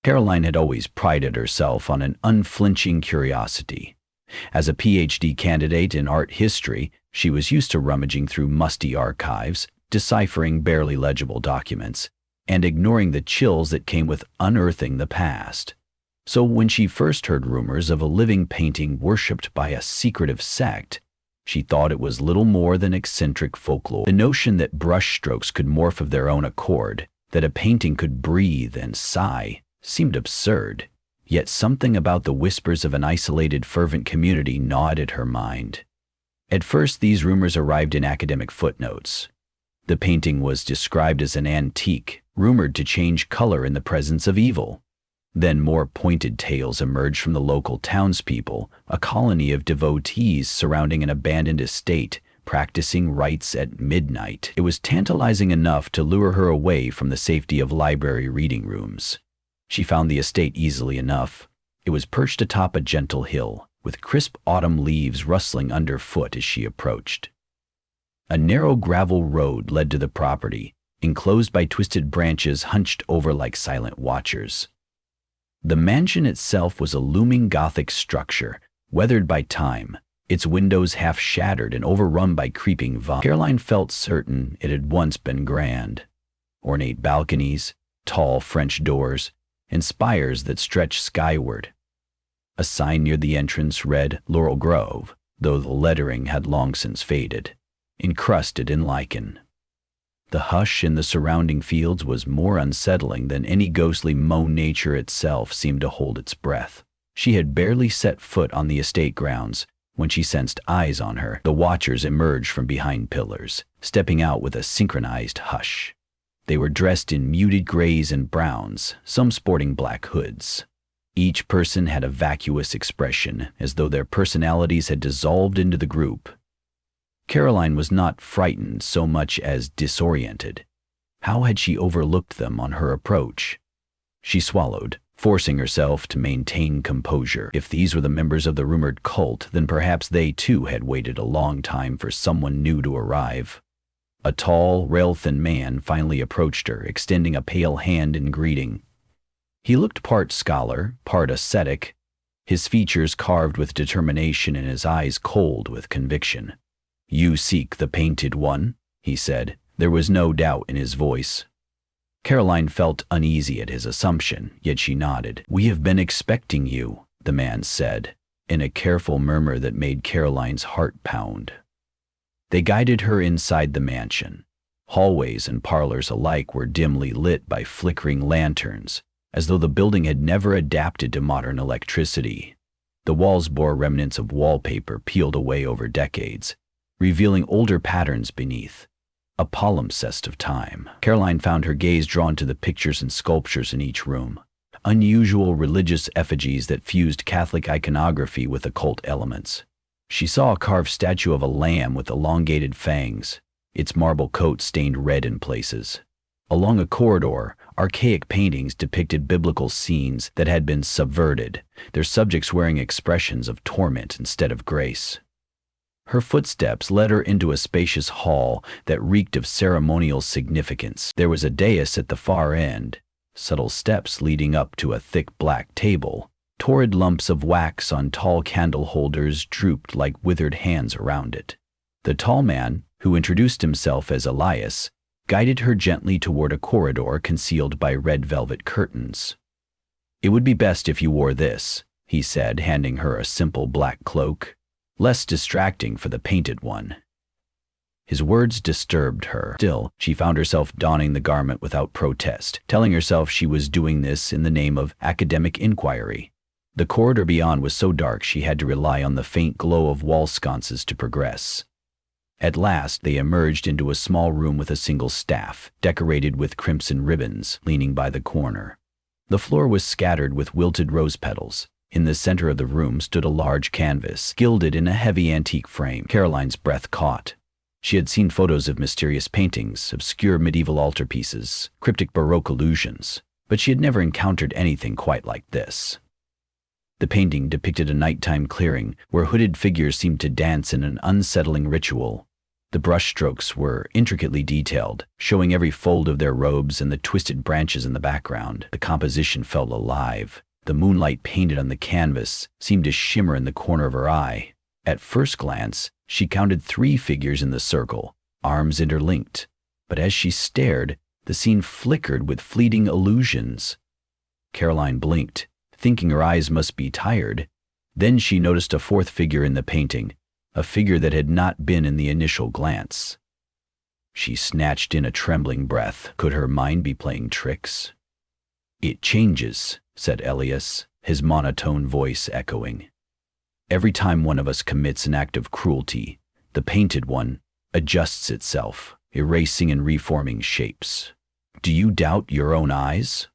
Caroline had always prided herself on an unflinching curiosity. As a PhD candidate in art history, she was used to rummaging through musty archives, deciphering barely legible documents, and ignoring the chills that came with unearthing the past. So when she first heard rumors of a living painting worshipped by a secretive sect, she thought it was little more than eccentric folklore. The notion that brushstrokes could morph of their own accord, that a painting could breathe and sigh, seemed absurd. Yet something about the whispers of an isolated, fervent community gnawed at her mind. At first, these rumors arrived in academic footnotes. The painting was described as an antique, rumored to change color in the presence of evil. Then more pointed tales emerged from the local townspeople, a colony of devotees surrounding an abandoned estate, practicing rites at midnight. It was tantalizing enough to lure her away from the safety of library reading rooms. She found the estate easily enough. It was perched atop a gentle hill, with crisp autumn leaves rustling underfoot as she approached. A narrow gravel road led to the property, enclosed by twisted branches hunched over like silent watchers. The mansion itself was a looming Gothic structure, weathered by time, its windows half shattered and overrun by creeping vines. Caroline felt certain it had once been grand. Ornate balconies, tall French doors, and spires that stretched skyward. A sign near the entrance read Laurel Grove, though the lettering had long since faded, encrusted in lichen. The hush in the surrounding fields was more unsettling than any ghostly moan. Nature itself seemed to hold its breath. She had barely set foot on the estate grounds when she sensed eyes on her. The watchers emerged from behind pillars, stepping out with a synchronized hush. They were dressed in muted grays and browns, some sporting black hoods. Each person had a vacuous expression, as though their personalities had dissolved into the group. Caroline was not frightened so much as disoriented. How had she overlooked them on her approach? She swallowed, forcing herself to maintain composure. If these were the members of the rumored cult, then perhaps they too had waited a long time for someone new to arrive. A tall, rail-thin man finally approached her, extending a pale hand in greeting. He looked part scholar, part ascetic, his features carved with determination and his eyes cold with conviction. "You seek the Painted One?" he said. There was no doubt in his voice. Caroline felt uneasy at his assumption, yet she nodded. "We have been expecting you," the man said, in a careful murmur that made Caroline's heart pound. They guided her inside the mansion. Hallways and parlors alike were dimly lit by flickering lanterns, as though the building had never adapted to modern electricity. The walls bore remnants of wallpaper peeled away over decades, revealing older patterns beneath, a palimpsest of time. Caroline found her gaze drawn to the pictures and sculptures in each room, unusual religious effigies that fused Catholic iconography with occult elements. She saw a carved statue of a lamb with elongated fangs, its marble coat stained red in places. Along a corridor, archaic paintings depicted biblical scenes that had been subverted, their subjects wearing expressions of torment instead of grace. Her footsteps led her into a spacious hall that reeked of ceremonial significance. There was a dais at the far end, subtle steps leading up to a thick black table. Torrid lumps of wax on tall candle holders drooped like withered hands around it. The tall man, who introduced himself as Elias, guided her gently toward a corridor concealed by red velvet curtains. "It would be best if you wore this," he said, handing her a simple black cloak. "Less distracting for the Painted One." His words disturbed her. Still, she found herself donning the garment without protest, telling herself she was doing this in the name of academic inquiry. The corridor beyond was so dark she had to rely on the faint glow of wall sconces to progress. At last, they emerged into a small room with a single staff, decorated with crimson ribbons, leaning by the corner. The floor was scattered with wilted rose petals. In the center of the room stood a large canvas, gilded in a heavy antique frame. Caroline's breath caught. She had seen photos of mysterious paintings, obscure medieval altarpieces, cryptic Baroque illusions, but she had never encountered anything quite like this. The painting depicted a nighttime clearing where hooded figures seemed to dance in an unsettling ritual. The brushstrokes were intricately detailed, showing every fold of their robes and the twisted branches in the background. The composition felt alive. The moonlight painted on the canvas seemed to shimmer in the corner of her eye. At first glance, she counted 3 figures in the circle, arms interlinked. But as she stared, the scene flickered with fleeting illusions. Caroline blinked, thinking her eyes must be tired. Then she noticed a 4th figure in the painting, a figure that had not been in the initial glance. She snatched in a trembling breath. Could her mind be playing tricks? "It changes," said Elias, his monotone voice echoing. "Every time one of us commits an act of cruelty, the painted one adjusts itself, erasing and reforming shapes. Do you doubt your own eyes?"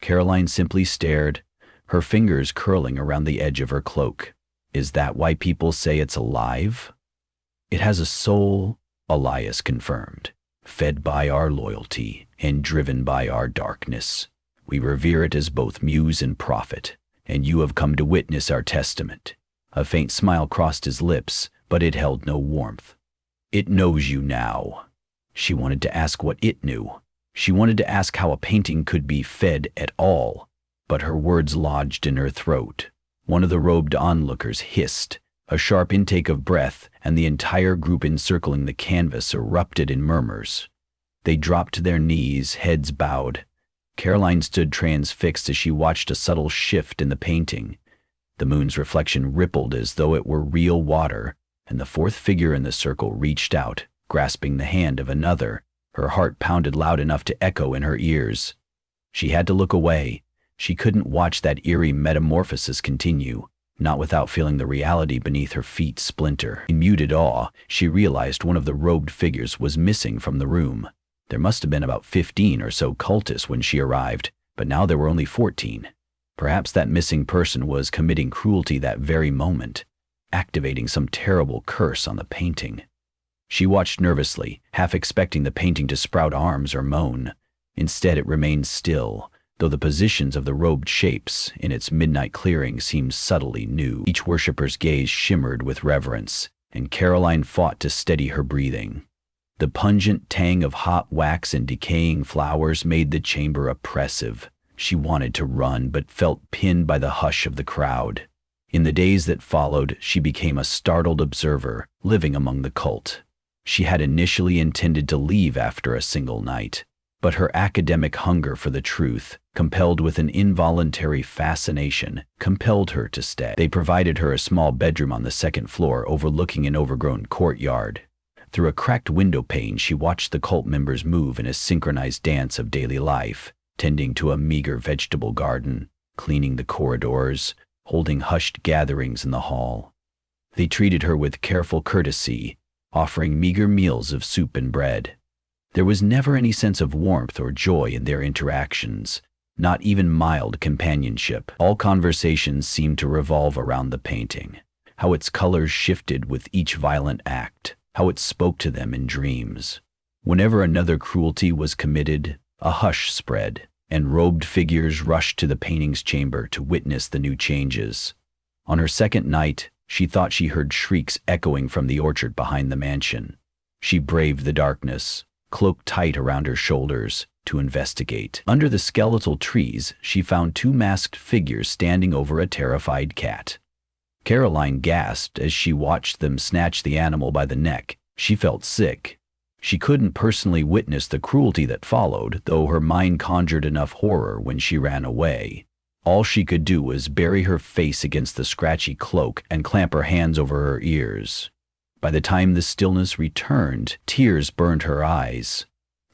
Caroline simply stared, her fingers curling around the edge of her cloak. "Is that why people say it's alive?" "It has a soul," Elias confirmed, "fed by our loyalty and driven by our darkness. We revere it as both muse and prophet, and you have come to witness our testament." A faint smile crossed his lips, but it held no warmth. "It knows you now." She wanted to ask what it knew. She wanted to ask how a painting could be fed at all, but her words lodged in her throat. One of the robed onlookers hissed, a sharp intake of breath, and the entire group encircling the canvas erupted in murmurs. They dropped to their knees, heads bowed. Caroline stood transfixed as she watched a subtle shift in the painting. The moon's reflection rippled as though it were real water, and the 4th figure in the circle reached out, grasping the hand of another. Her heart pounded loud enough to echo in her ears. She had to look away. She couldn't watch that eerie metamorphosis continue, not without feeling the reality beneath her feet splinter. In muted awe, she realized one of the robed figures was missing from the room. There must have been about 15 or so cultists when she arrived, but now there were only 14. Perhaps that missing person was committing cruelty that very moment, activating some terrible curse on the painting. She watched nervously, half expecting the painting to sprout arms or moan. Instead, it remained still, though the positions of the robed shapes in its midnight clearing seemed subtly new. Each worshipper's gaze shimmered with reverence, and Caroline fought to steady her breathing. The pungent tang of hot wax and decaying flowers made the chamber oppressive. She wanted to run, but felt pinned by the hush of the crowd. In the days that followed, she became a startled observer, living among the cult. She had initially intended to leave after a single night, but her academic hunger for the truth, compelled with an involuntary fascination, compelled her to stay. They provided her a small bedroom on the 2nd floor overlooking an overgrown courtyard. Through a cracked window pane, she watched the cult members move in a synchronized dance of daily life, tending to a meager vegetable garden, cleaning the corridors, holding hushed gatherings in the hall. They treated her with careful courtesy, offering meager meals of soup and bread. There was never any sense of warmth or joy in their interactions, not even mild companionship. All conversations seemed to revolve around the painting, how its colors shifted with each violent act, how it spoke to them in dreams. Whenever another cruelty was committed, a hush spread, and robed figures rushed to the painting's chamber to witness the new changes. On her 2nd night, she thought she heard shrieks echoing from the orchard behind the mansion. She braved the darkness, cloaked tight around her shoulders, to investigate. Under the skeletal trees, she found 2 masked figures standing over a terrified cat. Caroline gasped as she watched them snatch the animal by the neck. She felt sick. She couldn't personally witness the cruelty that followed, though her mind conjured enough horror when she ran away. All she could do was bury her face against the scratchy cloak and clamp her hands over her ears. By the time the stillness returned, tears burned her eyes.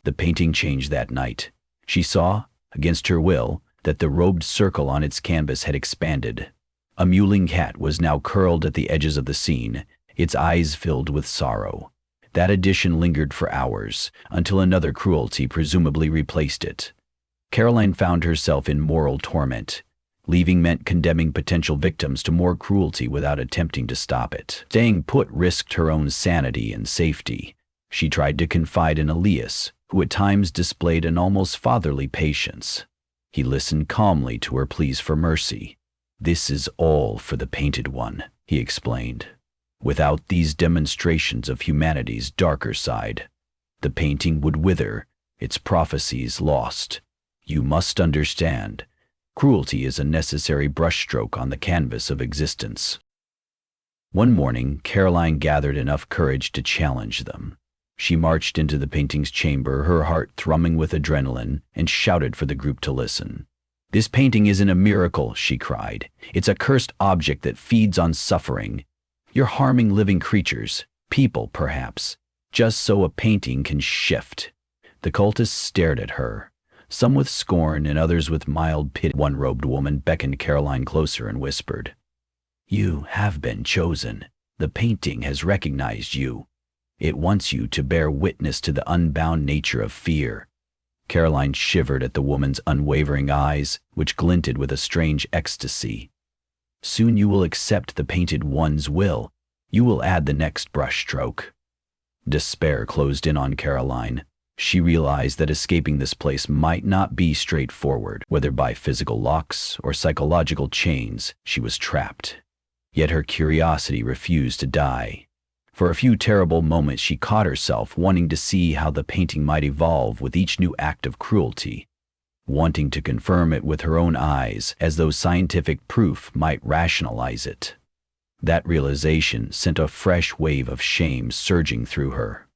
The painting changed that night. She saw, against her will, that the robed circle on its canvas had expanded. A mewling cat was now curled at the edges of the scene, its eyes filled with sorrow. That addition lingered for hours, until another cruelty presumably replaced it. Caroline found herself in moral torment. Leaving meant condemning potential victims to more cruelty without attempting to stop it. Staying put risked her own sanity and safety. She tried to confide in Elias, who at times displayed an almost fatherly patience. He listened calmly to her pleas for mercy. "This is all for the painted one," he explained. Without these demonstrations of humanity's darker side, the painting would wither, its prophecies lost. You must understand, cruelty is a necessary brushstroke on the canvas of existence. One morning, Caroline gathered enough courage to challenge them. She marched into the painting's chamber, her heart thrumming with adrenaline, and shouted for the group to listen. "This painting isn't a miracle," she cried. "It's a cursed object that feeds on suffering. You're harming living creatures, people perhaps, just so a painting can shift." The cultists stared at her, some with scorn and others with mild pity. One robed woman beckoned Caroline closer and whispered, "You have been chosen. The painting has recognized you. It wants you to bear witness to the unbound nature of fear." Caroline shivered at the woman's unwavering eyes, which glinted with a strange ecstasy. "Soon you will accept the painted one's will. You will add the next brushstroke." Despair closed in on Caroline. She realized that escaping this place might not be straightforward. Whether by physical locks or psychological chains, she was trapped. Yet her curiosity refused to die. For a few terrible moments she caught herself wanting to see how the painting might evolve with each new act of cruelty, wanting to confirm it with her own eyes, as though scientific proof might rationalize it. That realization sent a fresh wave of shame surging through her.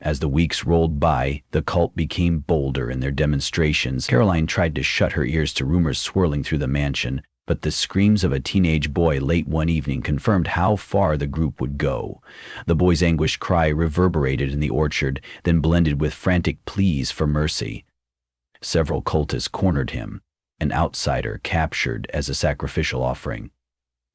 As the weeks rolled by, the cult became bolder in their demonstrations. Caroline tried to shut her ears to rumors swirling through the mansion, but the screams of a teenage boy late one evening confirmed how far the group would go. The boy's anguished cry reverberated in the orchard, then blended with frantic pleas for mercy. Several cultists cornered him, an outsider captured as a sacrificial offering.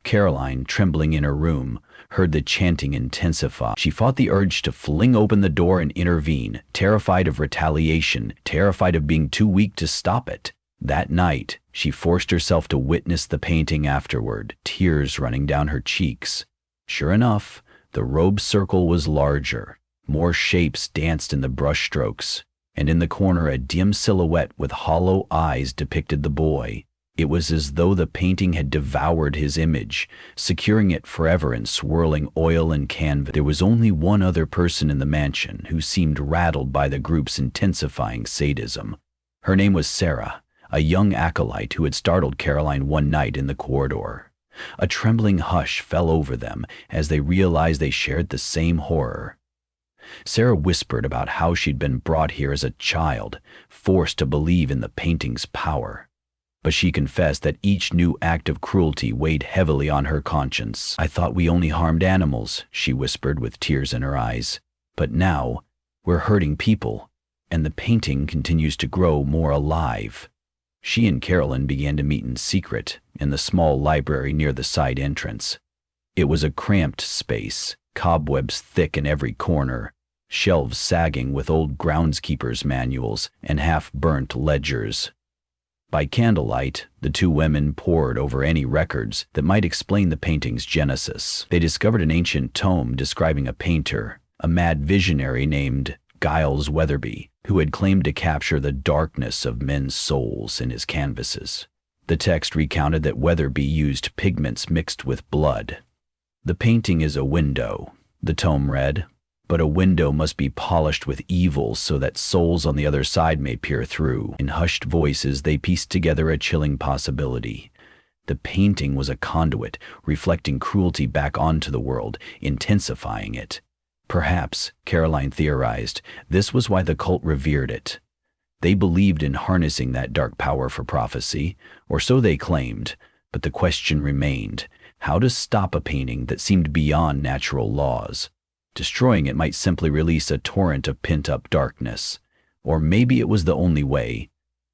Caroline, trembling in her room, heard the chanting intensify. She fought the urge to fling open the door and intervene, terrified of retaliation, terrified of being too weak to stop it. That night, she forced herself to witness the painting afterward, tears running down her cheeks. Sure enough, the robe circle was larger. More shapes danced in the brushstrokes, and in the corner a dim silhouette with hollow eyes depicted the boy. It was as though the painting had devoured his image, securing it forever in swirling oil and canvas. There was only one other person in the mansion who seemed rattled by the group's intensifying sadism. Her name was Sarah, a young acolyte who had startled Caroline one night in the corridor. A trembling hush fell over them as they realized they shared the same horror. Sarah whispered about how she'd been brought here as a child, forced to believe in the painting's power. But she confessed that each new act of cruelty weighed heavily on her conscience. "I thought we only harmed animals," she whispered with tears in her eyes. "But now, we're hurting people, and the painting continues to grow more alive." She and Carolyn began to meet in secret in the small library near the side entrance. It was a cramped space, cobwebs thick in every corner, shelves sagging with old groundskeeper's manuals and half-burnt ledgers. By candlelight, the two women pored over any records that might explain the painting's genesis. They discovered an ancient tome describing a painter, a mad visionary named Giles Weatherby, who had claimed to capture the darkness of men's souls in his canvases. The text recounted that Weatherby used pigments mixed with blood. "The painting is a window," the tome read, "but a window must be polished with evil so that souls on the other side may peer through." In hushed voices, they pieced together a chilling possibility. The painting was a conduit, reflecting cruelty back onto the world, intensifying it. Perhaps, Caroline theorized, this was why the cult revered it. They believed in harnessing that dark power for prophecy, or so they claimed, but the question remained, how to stop a painting that seemed beyond natural laws? Destroying it might simply release a torrent of pent-up darkness. Or maybe it was the only way.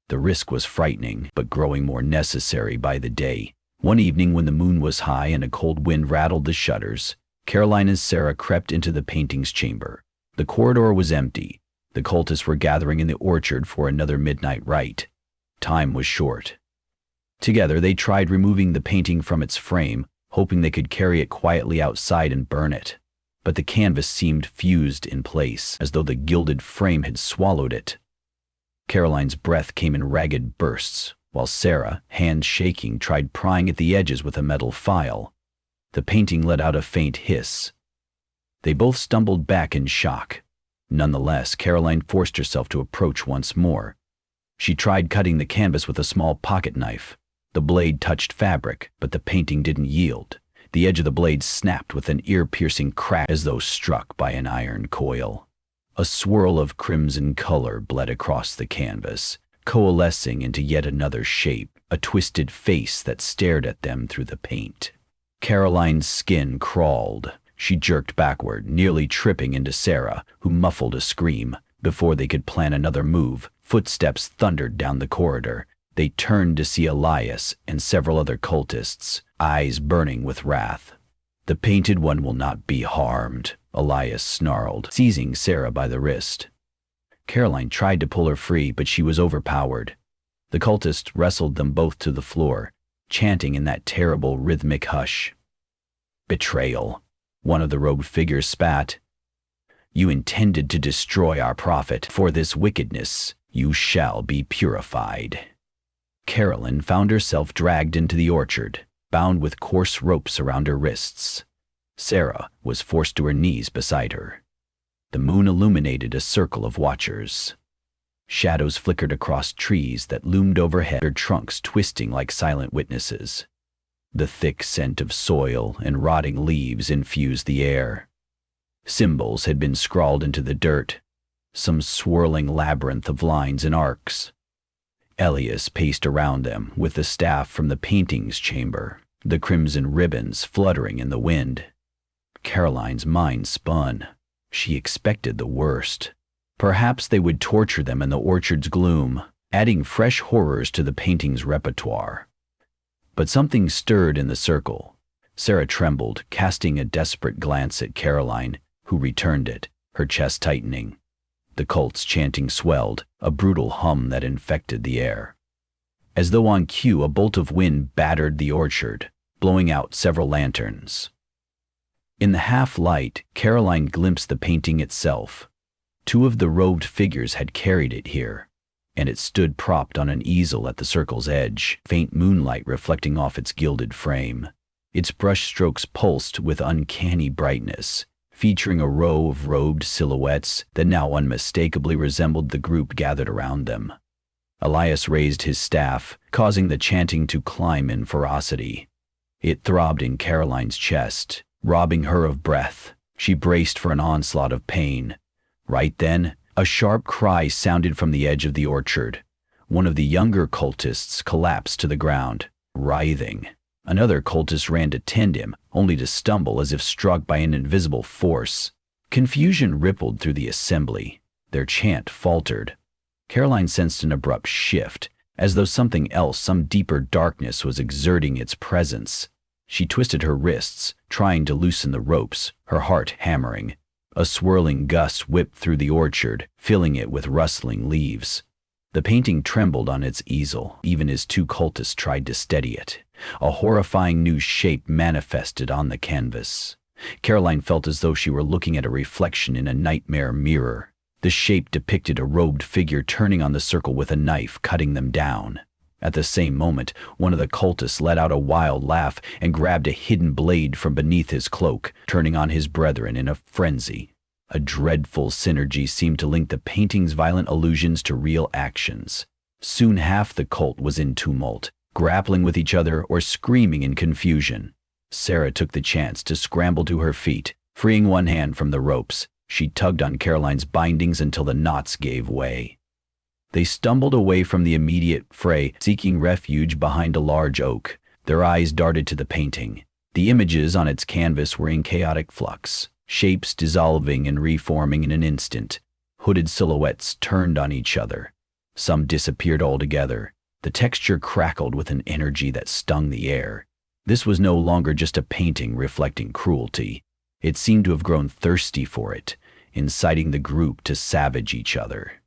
The risk was frightening, but growing more necessary by the day. One evening when the moon was high and a cold wind rattled the shutters, Caroline and Sarah crept into the painting's chamber. The corridor was empty. The cultists were gathering in the orchard for another midnight rite. Time was short. Together they tried removing the painting from its frame, hoping they could carry it quietly outside and burn it. But the canvas seemed fused in place, as though the gilded frame had swallowed it. Caroline's breath came in ragged bursts, while Sarah, hands shaking, tried prying at the edges with a metal file. The painting let out a faint hiss. They both stumbled back in shock. Nonetheless, Caroline forced herself to approach once more. She tried cutting the canvas with a small pocket knife. The blade touched fabric, but the painting didn't yield. The edge of the blade snapped with an ear-piercing crack as though struck by an iron coil. A swirl of crimson color bled across the canvas, coalescing into yet another shape, a twisted face that stared at them through the paint. Caroline's skin crawled. She jerked backward, nearly tripping into Sarah, who muffled a scream. Before they could plan another move, footsteps thundered down the corridor. They turned to see Elias and several other cultists, eyes burning with wrath. "The painted one will not be harmed," Elias snarled, seizing Sarah by the wrist. Caroline tried to pull her free, but she was overpowered. The cultists wrestled them both to the floor, chanting in that terrible rhythmic hush. "Betrayal," one of the robed figures spat. "You intended to destroy our prophet. For this wickedness, you shall be purified." Caroline found herself dragged into the orchard, bound with coarse ropes around her wrists. Sarah was forced to her knees beside her. The moon illuminated a circle of watchers. Shadows flickered across trees that loomed overhead, their trunks twisting like silent witnesses. The thick scent of soil and rotting leaves infused the air. Symbols had been scrawled into the dirt, some swirling labyrinth of lines and arcs. Elias paced around them with the staff from the paintings chamber, the crimson ribbons fluttering in the wind. Caroline's mind spun. She expected the worst. Perhaps they would torture them in the orchard's gloom, adding fresh horrors to the painting's repertoire. But something stirred in the circle. Sarah trembled, casting a desperate glance at Caroline, who returned it, her chest tightening. The cult's chanting swelled, a brutal hum that infected the air. As though on cue, a bolt of wind battered the orchard, blowing out several lanterns. In the half-light, Caroline glimpsed the painting itself. Two of the robed figures had carried it here, and it stood propped on an easel at the circle's edge, faint moonlight reflecting off its gilded frame. Its brushstrokes pulsed with uncanny brightness, featuring a row of robed silhouettes that now unmistakably resembled the group gathered around them. Elias raised his staff, causing the chanting to climb in ferocity. It throbbed in Caroline's chest, robbing her of breath. She braced for an onslaught of pain. Right then, a sharp cry sounded from the edge of the orchard. One of the younger cultists collapsed to the ground, writhing. Another cultist ran to tend him, only to stumble as if struck by an invisible force. Confusion rippled through the assembly. Their chant faltered. Caroline sensed an abrupt shift, as though something else, some deeper darkness, was exerting its presence. She twisted her wrists, trying to loosen the ropes, her heart hammering. A swirling gust whipped through the orchard, filling it with rustling leaves. The painting trembled on its easel, even as two cultists tried to steady it. A horrifying new shape manifested on the canvas. Caroline felt as though she were looking at a reflection in a nightmare mirror. The shape depicted a robed figure turning on the circle with a knife, cutting them down. At the same moment, one of the cultists let out a wild laugh and grabbed a hidden blade from beneath his cloak, turning on his brethren in a frenzy. A dreadful synergy seemed to link the painting's violent allusions to real actions. Soon half the cult was in tumult, grappling with each other or screaming in confusion. Sarah took the chance to scramble to her feet. Freeing one hand from the ropes, she tugged on Caroline's bindings until the knots gave way. They stumbled away from the immediate fray, seeking refuge behind a large oak. Their eyes darted to the painting. The images on its canvas were in chaotic flux, shapes dissolving and reforming in an instant. Hooded silhouettes turned on each other. Some disappeared altogether. The texture crackled with an energy that stung the air. This was no longer just a painting reflecting cruelty. It seemed to have grown thirsty for it, inciting the group to savage each other.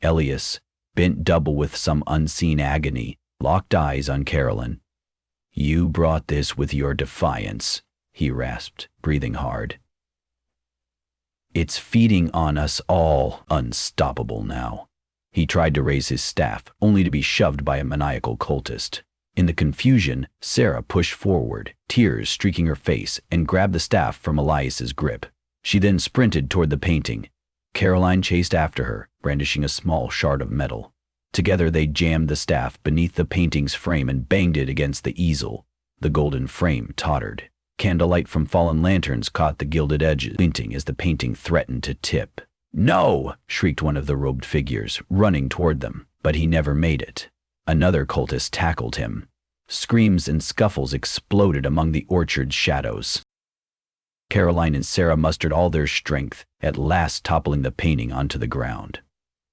Elias, bent double with some unseen agony, locked eyes on Caroline. "You brought this with your defiance," he rasped, breathing hard. "It's feeding on us all, unstoppable now." He tried to raise his staff, only to be shoved by a maniacal cultist. In the confusion, Sarah pushed forward, tears streaking her face, and grabbed the staff from Elias's grip. She then sprinted toward the painting. Caroline chased after her, brandishing a small shard of metal. Together they jammed the staff beneath the painting's frame and banged it against the easel. The golden frame tottered. Candlelight from fallen lanterns caught the gilded edges, glinting as the painting threatened to tip. "No!" shrieked one of the robed figures, running toward them, but he never made it. Another cultist tackled him. Screams and scuffles exploded among the orchard's shadows. Caroline and Sarah mustered all their strength, at last toppling the painting onto the ground.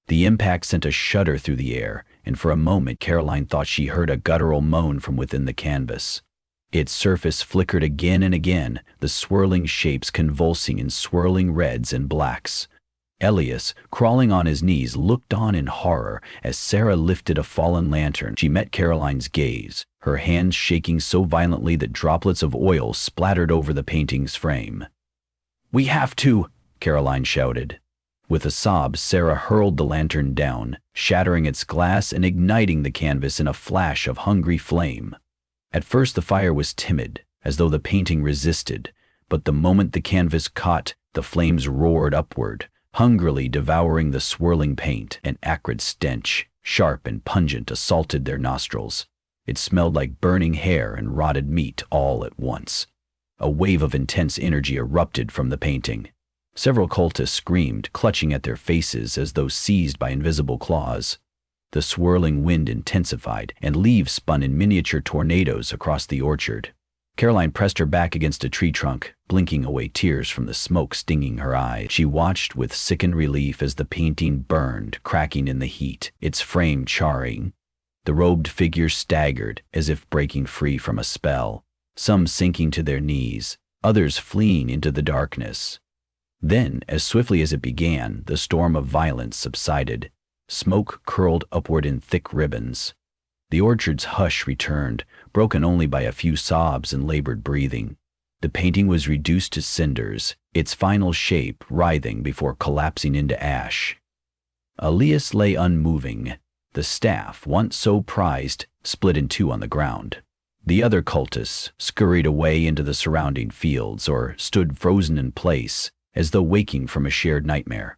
The impact sent a shudder through the air, and for a moment Caroline thought she heard a guttural moan from within the canvas. Its surface flickered again and again, the swirling shapes convulsing in swirling reds and blacks. Elias, crawling on his knees, looked on in horror as Sarah lifted a fallen lantern. She met Caroline's gaze, her hands shaking so violently that droplets of oil splattered over the painting's frame. "We have to!" Caroline shouted. With a sob, Sarah hurled the lantern down, shattering its glass and igniting the canvas in a flash of hungry flame. At first the fire was timid, as though the painting resisted, but the moment the canvas caught, the flames roared upward, hungrily devouring the swirling paint. An acrid stench, sharp and pungent, assaulted their nostrils. It smelled like burning hair and rotted meat all at once. A wave of intense energy erupted from the painting. Several cultists screamed, clutching at their faces as though seized by invisible claws. The swirling wind intensified, and leaves spun in miniature tornadoes across the orchard. Caroline pressed her back against a tree trunk, blinking away tears from the smoke stinging her eyes. She watched with sickened relief as the painting burned, cracking in the heat, its frame charring. The robed figures staggered, as if breaking free from a spell, some sinking to their knees, others fleeing into the darkness. Then, as swiftly as it began, the storm of violence subsided. Smoke curled upward in thick ribbons. The orchard's hush returned, broken only by a few sobs and labored breathing. The painting was reduced to cinders, its final shape writhing before collapsing into ash. Elias lay unmoving. The staff, once so prized, split in two on the ground. The other cultists scurried away into the surrounding fields or stood frozen in place, as though waking from a shared nightmare.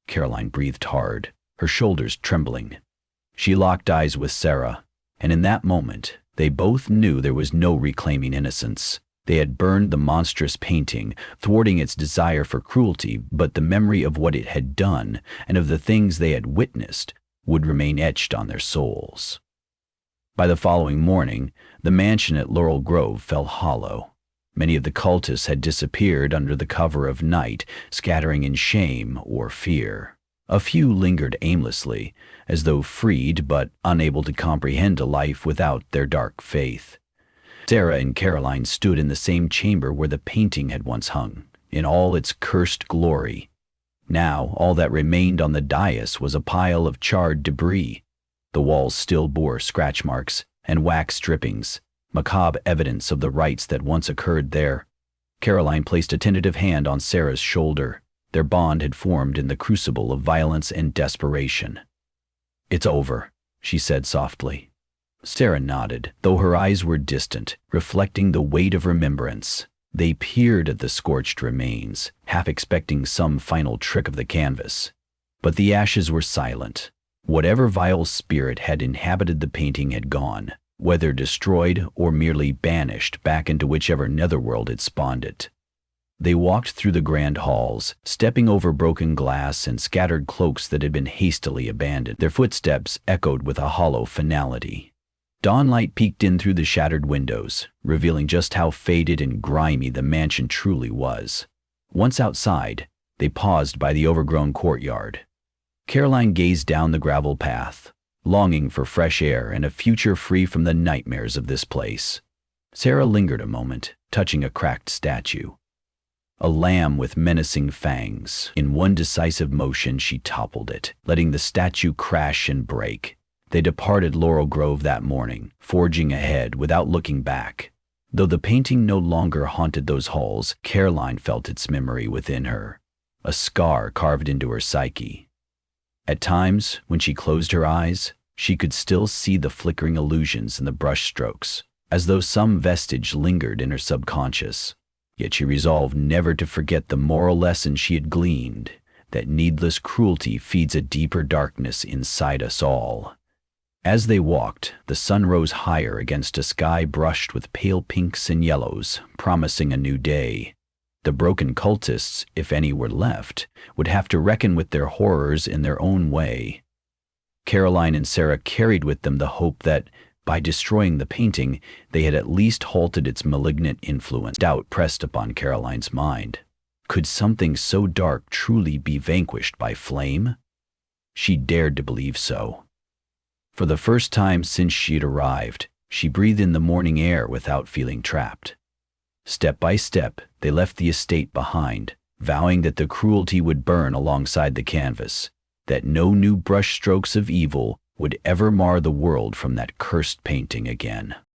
Caroline breathed hard, her shoulders trembling. She locked eyes with Sarah, and in that moment, they both knew there was no reclaiming innocence. They had burned the monstrous painting, thwarting its desire for cruelty, but the memory of what it had done and of the things they had witnessed would remain etched on their souls. By the following morning, the mansion at Laurel Grove fell hollow. Many of the cultists had disappeared under the cover of night, scattering in shame or fear. A few lingered aimlessly, as though freed but unable to comprehend a life without their dark faith. Sarah and Caroline stood in the same chamber where the painting had once hung, in all its cursed glory. Now all that remained on the dais was a pile of charred debris. The walls still bore scratch marks and wax drippings, macabre evidence of the rites that once occurred there. Caroline placed a tentative hand on Sarah's shoulder. Their bond had formed in the crucible of violence and desperation. "It's over," she said softly. Sarah nodded, though her eyes were distant, reflecting the weight of remembrance. They peered at the scorched remains, half expecting some final trick of the canvas. But the ashes were silent. Whatever vile spirit had inhabited the painting had gone, whether destroyed or merely banished back into whichever netherworld had spawned it. They walked through the grand halls, stepping over broken glass and scattered cloaks that had been hastily abandoned. Their footsteps echoed with a hollow finality. Dawnlight peeked in through the shattered windows, revealing just how faded and grimy the mansion truly was. Once outside, they paused by the overgrown courtyard. Caroline gazed down the gravel path, longing for fresh air and a future free from the nightmares of this place. Sarah lingered a moment, touching a cracked statue. A lamb with menacing fangs. In one decisive motion, she toppled it, letting the statue crash and break. They departed Laurel Grove that morning, forging ahead without looking back. Though the painting no longer haunted those halls, Caroline felt its memory within her, a scar carved into her psyche. At times, when she closed her eyes, She could still see the flickering illusions in the brushstrokes, as though some vestige lingered in her subconscious. Yet she resolved never to forget the moral lesson she had gleaned, that needless cruelty feeds a deeper darkness inside us all. As they walked, the sun rose higher against a sky brushed with pale pinks and yellows, promising a new day. The broken cultists, if any were left, would have to reckon with their horrors in their own way. Caroline and Sarah carried with them the hope that, by destroying the painting, they had at least halted its malignant influence. Doubt pressed upon Caroline's mind. Could something so dark truly be vanquished by flame? She dared to believe so. For the first time since she had arrived, she breathed in the morning air without feeling trapped. Step by step, they left the estate behind, vowing that the cruelty would burn alongside the canvas, that no new brushstrokes of evil would ever mar the world from that cursed painting again.